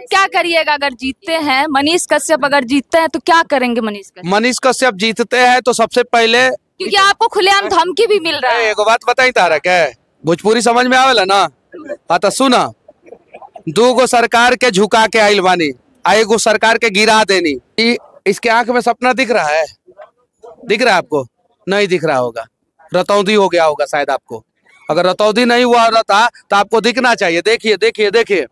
क्या करिएगा अगर जीतते हैं? मनीष कश्यप अगर जीतते हैं तो क्या करेंगे मनीष कश्यप? मनीष कश्यप जीतते हैं तो सबसे पहले, क्योंकि आपको खुलेआम धमकी भी मिल रहा है। एगो बात बताई तारा के भोजपुरी समझ में आवेला ना? हाँ तो सुना, 2 गो सरकार के झुका के आइल बानी, एगो सरकार के गिरा देनी। इसके आंख में सपना दिख रहा है? दिख रहा है आपको? नहीं दिख रहा होगा, रतौंधी हो गया होगा शायद आपको। अगर रतौंधी नहीं हुआ रहता तो आपको दिखना चाहिए। देखिए देखिए देखिए,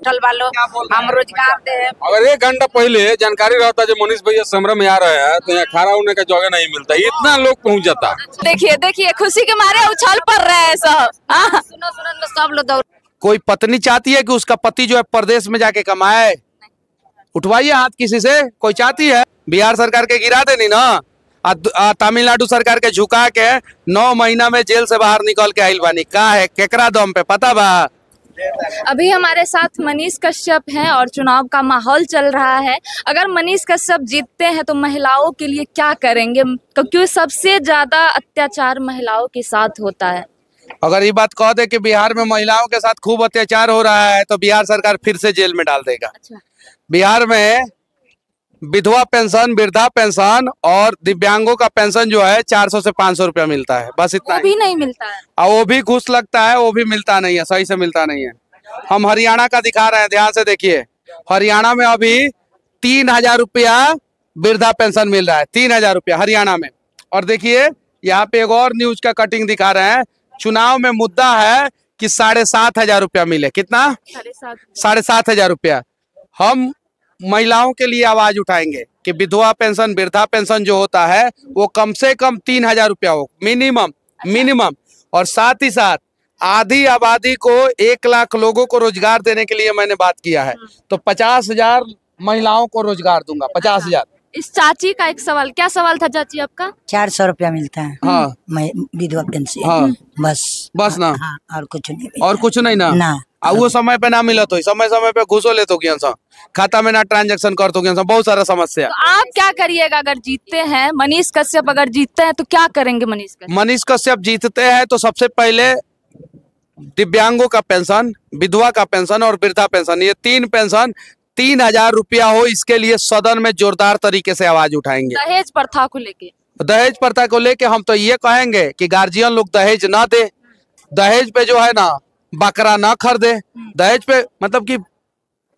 हम रोजगार दे। अगर 1 घंटा पहले जानकारी रहता जो मनीष भैया समरा में आ रहे हैं तो यहाँ खड़ा होने का जगह नहीं मिलता, इतना लोग पहुँच जाता। देखिए देखिए, खुशी के मारे उछल पड़ रहे हैं सब। सुनो सब लोग दौड़। कोई पत्नी चाहती है कि उसका पति जो है परदेश में जाके कमाए? उठवाइए हाथ किसी से। कोई चाहती है? बिहार सरकार के गिरा देनी ना, तमिलनाडु सरकार के झुका के 9 महीना में जेल से बाहर निकल के आइल बानी। का है केकरा दम पे पता बा? अभी हमारे साथ मनीष कश्यप हैं और चुनाव का माहौल चल रहा है। अगर मनीष कश्यप जीतते हैं तो महिलाओं के लिए क्या करेंगे? क्योंकि सबसे ज्यादा अत्याचार महिलाओं के साथ होता है। अगर ये बात कह दे कि बिहार में महिलाओं के साथ खूब अत्याचार हो रहा है तो बिहार सरकार फिर से जेल में डाल देगा। अच्छा। बिहार में विधवा पेंशन, वृद्धा पेंशन और दिव्यांगों का पेंशन जो है 400 से 500 रुपया मिलता है, बस इतना। वो भी नहीं मिलता है और वो भी घूस लगता है, वो भी मिलता नहीं है, सही से मिलता नहीं है। हम हरियाणा का दिखा रहे हैं, ध्यान से देखिए। हरियाणा में अभी 3000 रुपया वृद्धा पेंशन मिल रहा है, 3000 रुपया हरियाणा में। और देखिए यहाँ पे एक और न्यूज का कटिंग दिखा रहे हैं। चुनाव में मुद्दा है कि 7500 रुपया मिले। कितना? 7500 रुपया। हम महिलाओं के लिए आवाज उठाएंगे कि विधवा पेंशन, वृद्धा पेंशन जो होता है वो कम से कम 3000 रुपया हो, मिनिमम। और साथ ही साथ आधी आबादी को 1 लाख लोगों को रोजगार देने के लिए मैंने बात किया है, तो 50,000 महिलाओं को रोजगार दूंगा। 50,000। इस चाची का एक सवाल, क्या सवाल था चाची आपका? 400 रुपया मिलता है। हाँ, विधवा पेंशन। हाँ, बस ना। हाँ, और कुछ नहीं। और कुछ नहीं ना। वो समय पे ना मिला तो समय पे घुसो ले तो खाता में ना ट्रांजैक्शन कर तो बहुत सारा समस्या। तो आप क्या करिएगा अगर जीतते हैं? मनीष कश्यप अगर जीतते हैं तो क्या करेंगे मनीष कश्यप? मनीष कश्यप जीतते हैं तो सबसे पहले दिव्यांगों का पेंशन, विधवा का पेंशन और वृद्धा पेंशन, ये 3 पेंशन 3000 रुपया हो, इसके लिए सदन में जोरदार तरीके से आवाज उठाएंगे। दहेज प्रथा को लेके हम तो ये कहेंगे कि गार्जियन लोग दहेज ना दे। दहेज पे जो है ना बकरा ना खरीदे। दहेज पे मतलब कि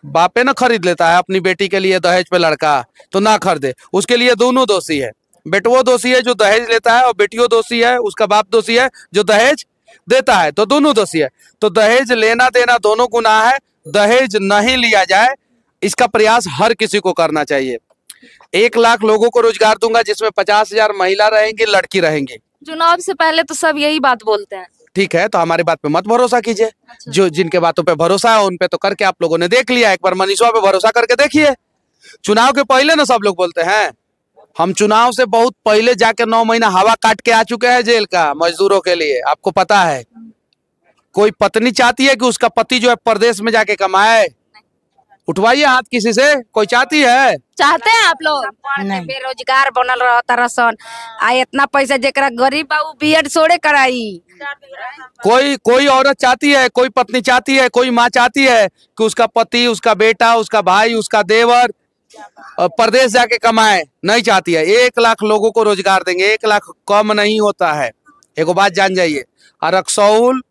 बापे ना खरीद लेता है अपनी बेटी के लिए दहेज पे लड़का, तो ना खरीदे। उसके लिए दोनों दोषी है, बेटवो दोषी है जो दहेज लेता है और बेटियों दोषी है, उसका बाप दोषी है जो दहेज देता है, तो दोनों दोषी है। तो दहेज लेना देना दोनों गुनाह है। दहेज नहीं लिया जाए, इसका प्रयास हर किसी को करना चाहिए। 1 लाख लोगों को रोजगार दूंगा, जिसमें 50,000 महिला रहेंगी, लड़की रहेंगी। चुनाव से पहले तो सब यही बात बोलते हैं। ठीक है, तो हमारी बात पे मत भरोसा कीजिए। अच्छा। जो जिनके बातों पे भरोसा है उन पे तो करके आप लोगों ने देख लिया। एक बार मनीषवा पे भरोसा करके देखिए। चुनाव के पहले ना सब लोग बोलते हैं, हम चुनाव से बहुत पहले जाके 9 महीना हवा काट के आ चुके हैं जेल का मजदूरों के लिए, आपको पता है। कोई पत्नी चाहती है कि उसका पति जो है परदेश में जाके कमाए? उठवाइए हाथ किसी से। कोई चाहती है? चाहते हैं आप लोग? बेरोजगार बनल रहता रसन, आ इतना पैसा जेकरा गरीब बा उ बीएड सोड़े कराई। कोई औरत चाहती है, कोई पत्नी चाहती है, कोई माँ चाहती है कि उसका पति, उसका बेटा, उसका भाई, उसका देवर परदेश जाके कमाए? नहीं चाहती है। 1 लाख लोगों को रोजगार देंगे। 1 लाख कम नहीं होता है, एक बात जान जाइए। और रक्सौल,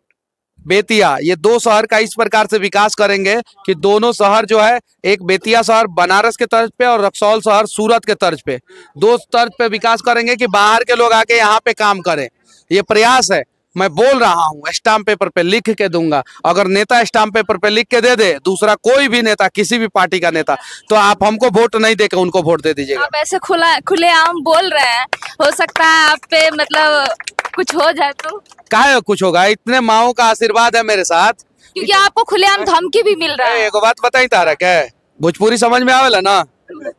बेतिया, ये 2 शहर का इस प्रकार से विकास करेंगे कि दोनों शहर जो है, एक बेतिया शहर बनारस के तर्ज पे और रक्सौल शहर सूरत के तर्ज पे, 2 तर्ज पे विकास करेंगे कि बाहर के लोग आके यहाँ पे काम करें। ये प्रयास है। मैं बोल रहा हूँ, स्टाम्प पेपर पे लिख के दूंगा। अगर नेता स्टाम्प पेपर पे लिख के दे दे, दूसरा कोई भी नेता, किसी भी पार्टी का नेता, तो आप हमको वोट नहीं देकर उनको वोट दे दीजिएगा। आप ऐसे खुलेआम बोल रहे हैं, हो सकता है आप पे मतलब कुछ हो जाए तो? काहे कुछ होगा, इतने माओ का आशीर्वाद है मेरे साथ। क्योंकि आपको खुलेआम धमकी भी मिल रहा है। एक बात बताई तारा के भोजपुरी समझ में आवेला ना?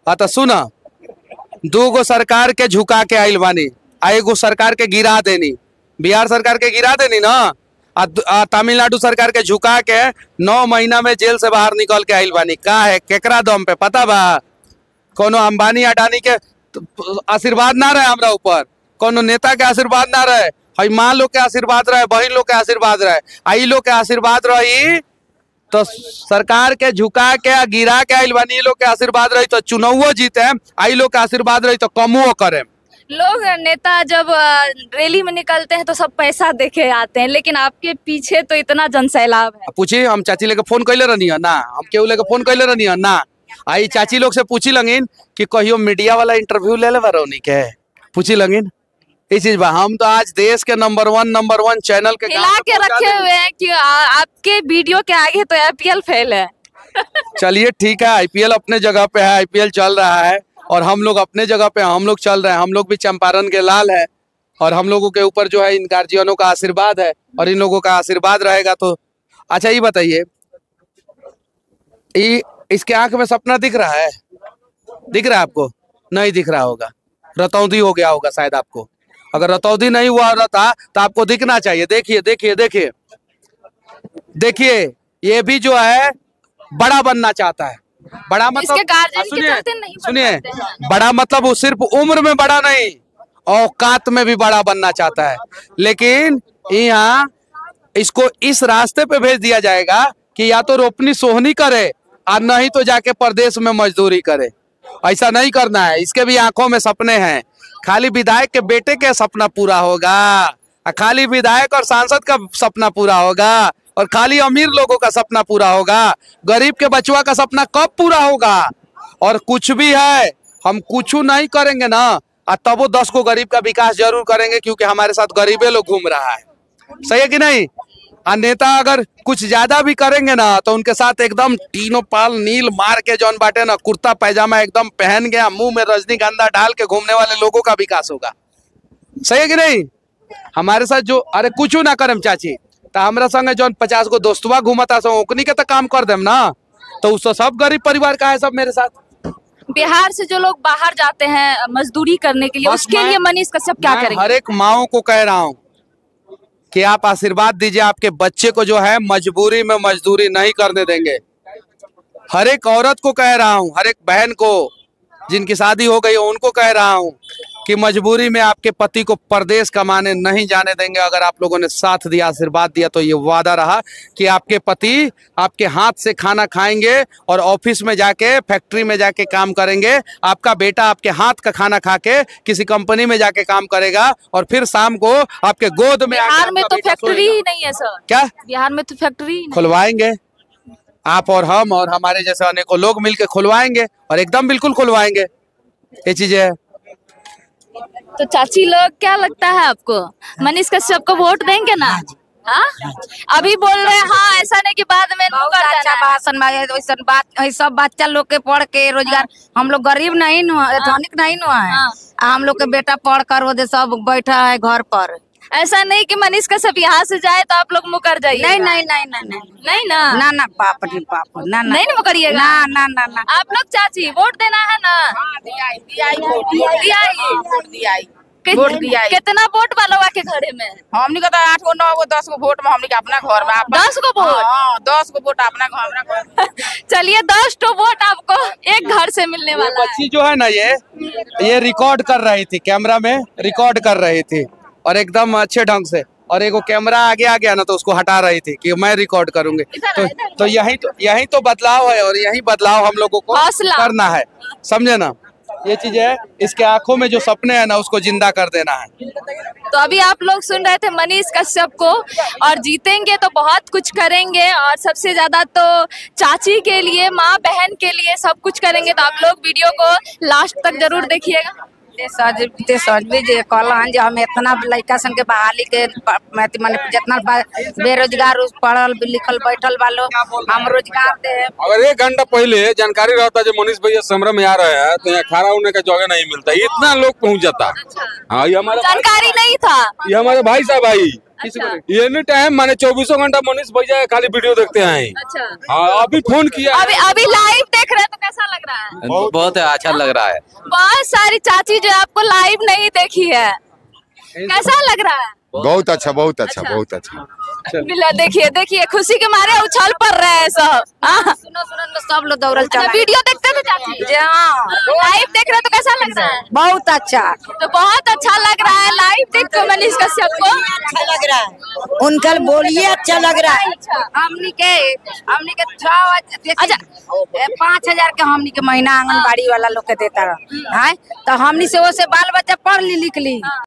हाँ तो सुना, 2 गो सरकार के झुका के आइल बानी, एगो सरकार के गिरा देनी। बिहार सरकार के गिरा देनी ना, तमिलनाडु सरकार के झुका के 9 महीना में जेल से बाहर निकल के आइल बानी। का है केकरा दम पे पता बा? कोनो अंबानी अडानी के आशीर्वाद ना रहे हमरा ऊपर, कोनो नेता के आशीर्वाद ना रहे, हई माँ लोग के आशीर्वाद रहे, बहन लोग के आशीर्वाद रहे। आई लोग के आशीर्वाद रही तो सरकार के झुका के गिरा के आइल बानी, लोग के आशीर्वाद रही तो चुनावो जीते, आई लोग के आशीर्वाद रही तो कमुओ करे। लोग नेता जब रैली में निकलते हैं तो सब पैसा देके आते हैं, लेकिन आपके पीछे तो इतना जनसैलाब है। पूछी हम चाची लेके फोन कैले रहनी है ना, हम केहू लेके फोन कैले रहनी है ना। आई चाची लोग से पूछी लगिन कि कहियो मीडिया वाला इंटरव्यू ले ले बरौनी के, पूछी लगिन इस चीज बा। हम तो आज देश के नंबर वन चैनल के हिला के रखे हुए हैं कि आपके वीडियो के आगे तो IPL फेल है। चलिए ठीक है, IPL अपने जगह पे है, IPL चल रहा है और हम लोग अपने जगह पे हम लोग चल रहे हैं। हम लोग भी चंपारण के लाल है और हम लोगों के ऊपर जो है इन गार्जियनों का आशीर्वाद है और इन लोगों का आशीर्वाद रहेगा। तो अच्छा ये बताइए, इसके आंख में सपना दिख रहा है? दिख रहा है आपको? नहीं दिख रहा होगा, रतौंधी हो गया होगा शायद आपको। अगर रतौंधी नहीं हुआ रहता तो आपको दिखना चाहिए। देखिए देखिए देखिए देखिए, ये भी जो है बड़ा बनना चाहता है। बड़ा मतलब सुनिए, बड़ा मतलब वो सिर्फ उम्र में बड़ा नहीं, औकात में भी बड़ा बनना चाहता है। लेकिन यहाँ इसको इस रास्ते पे भेज दिया जाएगा कि या तो रोपनी सोहनी करे और नहीं तो जाके प्रदेश में मजदूरी करे। ऐसा नहीं करना है। इसके भी आंखों में सपने हैं। खाली विधायक के बेटे के सपना पूरा होगा, खाली विधायक और सांसद का सपना पूरा होगा और खाली अमीर लोगों का सपना पूरा होगा। गरीब के बचवा का सपना कब पूरा होगा? और कुछ भी है, हम कुछ नहीं करेंगे ना तब वो 10 को गरीब का विकास जरूर करेंगे, क्योंकि हमारे साथ गरीबे लोग घूम रहा है। सही है कि नहीं? और नेता अगर कुछ ज्यादा भी करेंगे ना तो उनके साथ एकदम तीनों पाल नील मार के जौन बाटे ना, कुर्ता पैजामा एकदम पहन गया, मुंह में रजनीगंधा डाल के घूमने वाले लोगों का विकास होगा। सही है कि नहीं? हमारे साथ जो अरे कुछ ना करम चाची तो हमारा संग जौन 50 को दोस्तवा घूमता सो ओकनी के तो काम कर देम ना, तो उसको सब गरीब परिवार का है सब मेरे साथ। बिहार से जो लोग बाहर जाते हैं मजदूरी करने के लिए, उसके लिए मनीष कश्यप क्या करेंगे? हर एक माओ को कह रहा हूँ कि आप आशीर्वाद दीजिए, आपके बच्चे को जो है मजबूरी में मजदूरी नहीं करने देंगे। हर एक औरत को कह रहा हूँ, हर एक बहन को जिनकी शादी हो गई है उनको कह रहा हूँ कि मजबूरी में आपके पति को परदेश कमाने नहीं जाने देंगे। अगर आप लोगों ने साथ दिया, आशीर्वाद दिया, तो ये वादा रहा कि आपके पति आपके हाथ से खाना खाएंगे और ऑफिस में जाके, फैक्ट्री में जाके काम करेंगे। आपका बेटा आपके हाथ का खाना खा के किसी कंपनी में जाके काम करेगा और फिर शाम को आपके गोद में। बिहार में तो फैक्ट्री ही नहीं है सर। क्या बिहार में तो फैक्ट्री खुलवाएंगे? आप और हम और हमारे जैसे अनेकों लोग मिलके खुलवाएंगे और एकदम बिल्कुल खुलवाएंगे। ये चीजें है। तो चाची लोग, क्या लगता है आपको, मनीष कश्यप को वोट देंगे ना? हाँ, अभी बोल रहे हैं हाँ, ऐसा नहीं कि बाद में अच्छा भाषण में बात सब बच्चा लोग के पढ़ के रोजगार। हम लोग गरीब नहीं हुआ, धनिक नहीं हुआ है। हम लोग के बेटा पढ़ कर वो सब बैठा है घर पर। ऐसा नहीं कि मनीष कश्यप यहाँ से जाए तो आप लोग मुकर जाइए। नहीं नहीं नहीं नहीं नहीं नहीं ना, ना ना पाप रे पाप, ना ना नहीं मुकरिएगा। ना ना ना ना। आप लोग चाची वोट देना है ना? कितना वोट वालों के घरे में? हमनी का 8 गो 9 गो 10 गो वोट में हमनी का अपना घर में 10 गो वोट। 10 गो वोट अपना घर में। चलिए 10 तो वोट आपको एक घर से मिलने वाला है। बच्ची जो है ना, ये रिकॉर्ड कर रही थी, कैमरा में रिकॉर्ड कर रही थी और एकदम अच्छे ढंग से, और एगो कैमरा आगे आ गया ना तो उसको हटा रही थी कि मैं रिकॉर्ड करूंगी। तो यही तो बदलाव है और यही बदलाव हम लोगों को करना है, समझे ना? ये चीज है, इसके आंखों में जो सपने हैं ना उसको जिंदा कर देना है। तो अभी आप लोग सुन रहे थे मनीष कश्यप को, और जीतेंगे तो बहुत कुछ करेंगे और सबसे ज्यादा तो चाची के लिए, माँ बहन के लिए सब कुछ करेंगे। तो आप लोग वीडियो को लास्ट तक जरूर देखिएगा। जे कहलन जे हम इतना लड़का सन के बहाली के माने जितना बेरोजगार पढ़ल लिखल बैठल वालों हम रोजगार दे। अगर 1 घंटा पहले जानकारी रहता जो मनीष भैया समरा में आ रहे हैं तो यहाँ खड़ा होने का जगह नहीं मिलता, इतना लोग पहुँच जाता। हाँ, ये हमारा जानकारी नहीं था। ये हमारे भाई साहब भाई एनी टाइम माने 24 घंटा मनीष भैया खाली वीडियो देखते हैं। अच्छा। हाँ, अभी फोन किया, अभी लाइव देख रहे हैं तो कैसा लग रहा है? बहुत अच्छा लग रहा है। बहुत सारी चाची जो आपको लाइव नहीं देखी है, कैसा लग रहा है? बहुत अच्छा बहुत अच्छा बहुत अच्छा। देखिए देखिए खुशी के मारे उछल पड़ रहे हैं सब। सुनो सुनो सब लोग दौड़ल चला। वीडियो देखते थे चाची? जी हाँ, लाइव देख रहे हो तो कैसा लग रहा है? बहुत अच्छा। तो बहुत अच्छा लग रहा है लाइव देख के मनीष कश्यप को। अच्छा लग रहा है, उनका बोलिए अच्छा लग रहा है। हमनी के 5,000 के हमनी के महीना आंगनबाड़ी वाला लोग के देता है, तो हमनी से वो से बाल बच्चा पढ़ ली लिख ली।